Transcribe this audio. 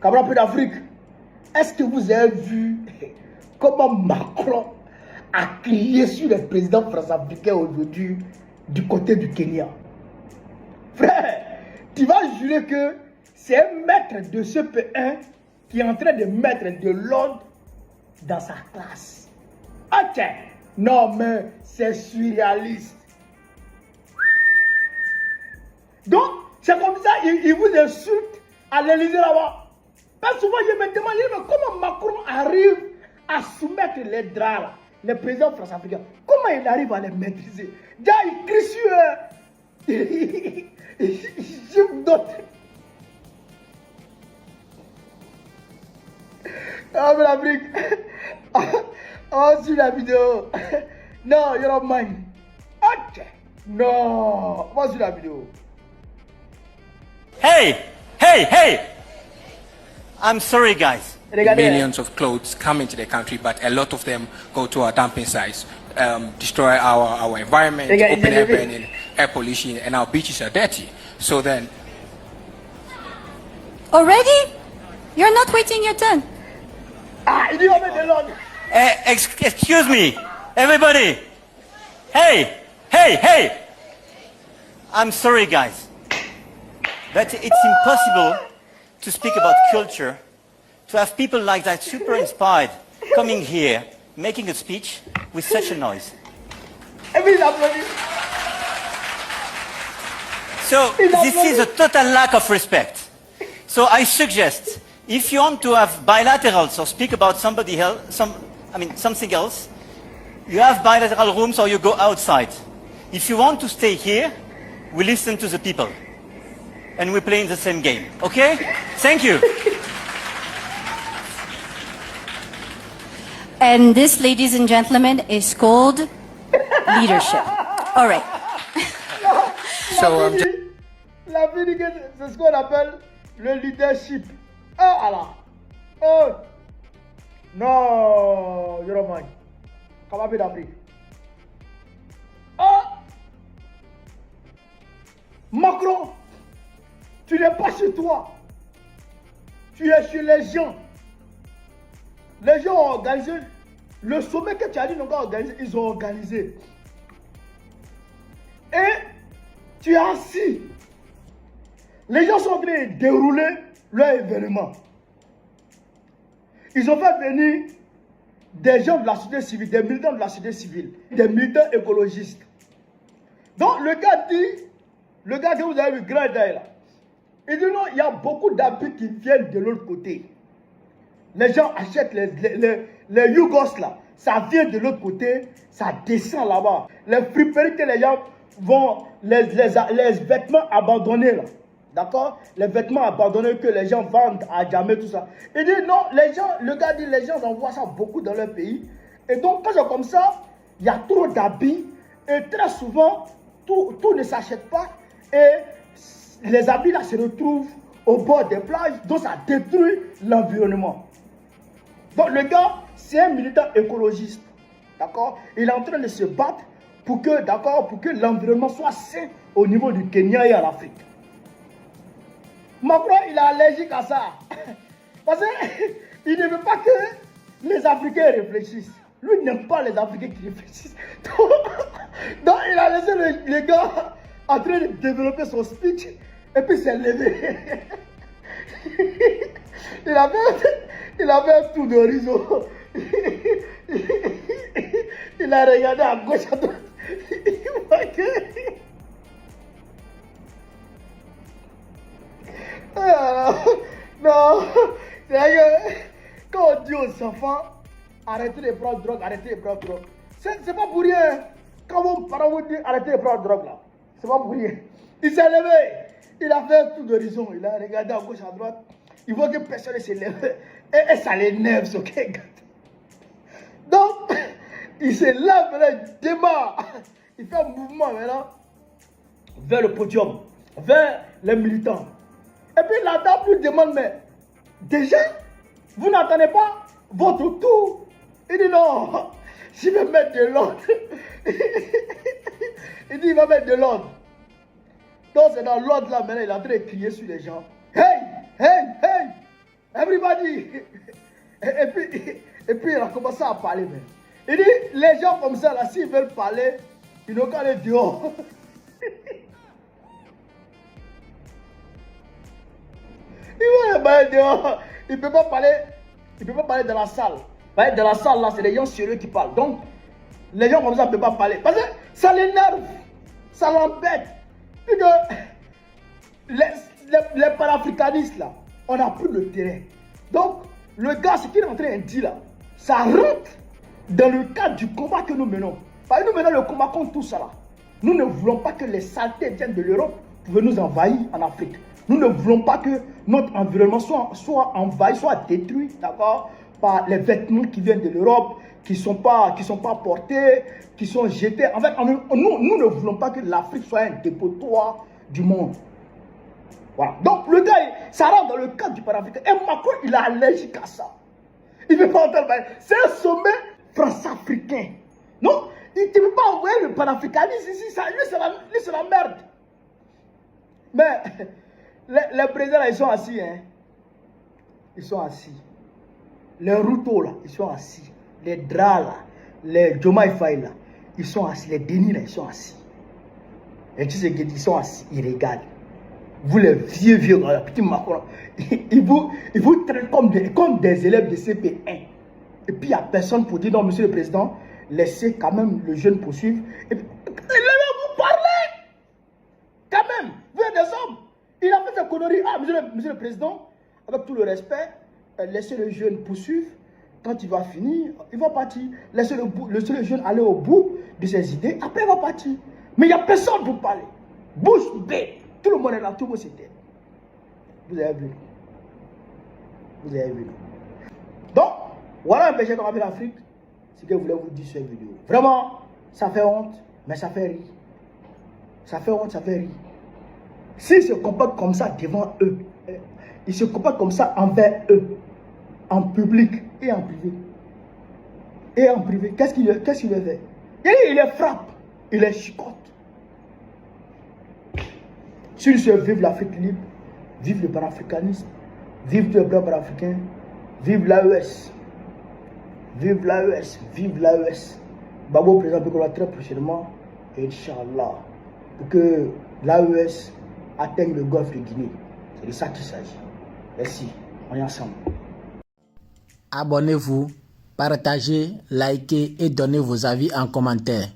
camarades d'Afrique, est-ce que vous avez vu comment Macron a crié sur les présidents français-africains aujourd'hui du côté du Kenya? Frère, tu vas jurer que c'est un maître de ce P1 qui est en train de mettre de l'ordre dans sa classe. Ok, non mais c'est surréaliste. Donc, c'est comme ça, il vous insulte à l'Élysée là-bas. Parce que souvent, je me demande mais comment Macron arrive à soumettre les draps là, les présidents français-africains. Comment il arrive à les maîtriser? Déjà, il crie sur il d'autres. Ah, mais l'Afrique. Oh, sur la vidéo. Non, you don't mind. Ok. Non, moi sur la vidéo. Hey! Hey! Hey! I'm sorry, guys. Millions of clothes come into the country, but a lot of them go to our dumping sites, destroy our environment, open air burning, air pollution, and our beaches are dirty. So then... Already? You're not waiting your turn. Ah, il dit on met de l'ordre. Excuse me, everybody. Hey! Hey! Hey! I'm sorry, guys. But it's impossible to speak about culture, to have people like that super inspired coming here, making a speech with such a noise. So this is a total lack of respect. So I suggest, if you want to have bilaterals or speak about somebody else, something else, you have bilateral rooms or you go outside. If you want to stay here, we listen to the people. And we're playing the same game, okay? Thank you. And this, ladies and gentlemen, is called leadership. All right. So la vie, c'est ce qu'on appelle le leadership. Oh, alors. Oh. Non, you don't mind. Camarade d'Afrique. Oh. Macron. Tu n'es pas chez toi. Tu es chez les gens. Les gens ont organisé. Le sommet que tu as dit n'ont pas organisé, ils ont organisé. Et tu es assis. Les gens sont en train de dérouler leur événement. Ils ont fait venir des gens de la société civile, des militants de la société civile, des militants écologistes. Donc le gars dit, le gars que vous avez vu, grand là, il dit non, il y a beaucoup d'habits qui viennent de l'autre côté. Les gens achètent les Yougos là. Ça vient de l'autre côté, ça descend là-bas. Les friperies que les gens vont, les vêtements abandonnés là. D'accord? Les vêtements abandonnés que les gens vendent à jamais, tout ça. Il dit non, les gens, le gars dit les gens envoient ça beaucoup dans leur pays. Et donc, quand c'est comme ça, il y a trop d'habits. Et très souvent, tout ne s'achète pas. Et les habits là se retrouvent au bord des plages, donc ça détruit l'environnement. Donc le gars, c'est un militant écologiste, d'accord? Il est en train de se battre pour que, d'accord, pour que l'environnement soit sain au niveau du Kenya et en Afrique. Macron, il est allergique à ça. Parce qu'il ne veut pas que les Africains réfléchissent. Lui, il n'aime pas les Africains qui réfléchissent. Donc il a laissé le gars en train de développer son speech. Et puis il s'est levé. il avait un tour d'horizon. Il a regardé à gauche, à droite. Il voit que... Non, c'est vrai que quand on dit aux enfants, arrêtez de prendre drogue, arrêtez de prendre drogue. C'est pas pour rien. Quand vos parents vous disent arrêtez de prendre drogue là, c'est pas pour rien. Il s'est levé. Il a fait un tour d'horizon, il a regardé à gauche, à droite. Il voit que personne ne se lève. Et ça l'énerve, ce gars. Donc, il se lève, il démarre. Il fait un mouvement maintenant vers le podium, vers les militants. Et puis la dame lui demande, mais déjà, vous n'entendez pas votre tour? Il dit non, je vais mettre de l'ordre. Il dit il va mettre de l'ordre. Donc c'est dans l'ordre là, maintenant il est en train de crier sur les gens. Hey, hey, hey! Everybody. Et puis il a commencé à parler. Même. Il dit, les gens comme ça, là, s'ils veulent parler, ils n'ont qu'à aller dehors. Il va aller dehors. Il ne peut pas parler dans la salle. Dans la salle, là, c'est les gens sérieux qui parlent. Donc, les gens comme ça ne peuvent pas parler. Parce que ça l'énerve. Ça l'embête. Puis que les panafricanistes, là, on n'a plus le terrain. Donc, le gars, ce qu'il est en train de dire là, ça rentre dans le cadre du combat que nous menons. Parce que nous menons le combat contre tout ça là. Nous ne voulons pas que les saletés viennent de l'Europe pour nous envahir en Afrique. Nous ne voulons pas que notre environnement soit envahi, soit détruit, d'accord, par les vêtements qui viennent de l'Europe, qui ne sont pas portés, qui sont jetés. En fait, nous ne voulons pas que l'Afrique soit un dépotoir du monde. Voilà. Donc, le gars, ça rentre dans le cadre du panafricain. Et Macron, il est allergique à ça. Il ne veut pas entendre parler. C'est un sommet france-africain. Non, il ne veut pas envoyer le panafricanisme ici. Ça, lui, c'est la merde. Mais les présidents, là, ils sont assis. Hein. Ils sont assis. Les Ruto, là, ils sont assis. Les Dra, là, les Joma Faye, là, ils sont assis. Les Denis, là, ils sont assis. Et tu sais qu'ils sont assis, ils regardent. Vous les vieux, petit Macron, ils vous traitent comme des élèves de CP1. Et puis il n'y a personne pour dire non, monsieur le président, laissez quand même le jeune poursuivre. Et puis, vous parlez quand même, vous êtes des hommes. Il a fait des conneries. Ah, monsieur le président, avec tout le respect, laissez le jeune poursuivre. Quand il va finir, il va partir. Laissez le jeune aller au bout de ses idées. Après, il va partir. Mais il n'y a personne pour parler. Bouche bée. Tout le monde est là, tout le monde s'était. Vous avez vu. Vous avez vu. Donc, voilà un péché qu'on appelle l'Afrique. C'est ce que je voulais vous dire sur cette vidéo. Vraiment, ça fait honte, mais ça fait rire. Ça fait honte, ça fait rire. S'ils se comportent comme ça devant eux, ils se comportent comme ça envers eux, en public et en privé. Et en privé, qu'est-ce qu'il fait? Il les frappe, il les chicote. S'ils se vivent l'Afrique libre, vive le panafricanisme, vive le peuple africain, vive l'AES. Vive l'AES, vive l'AES. Babo présente très prochainement, Inch'Allah, pour que l'AES atteigne le golfe de Guinée. C'est de ça qu'il s'agit. Merci, on est ensemble. Abonnez-vous, partagez, likez et donnez vos avis en commentaire.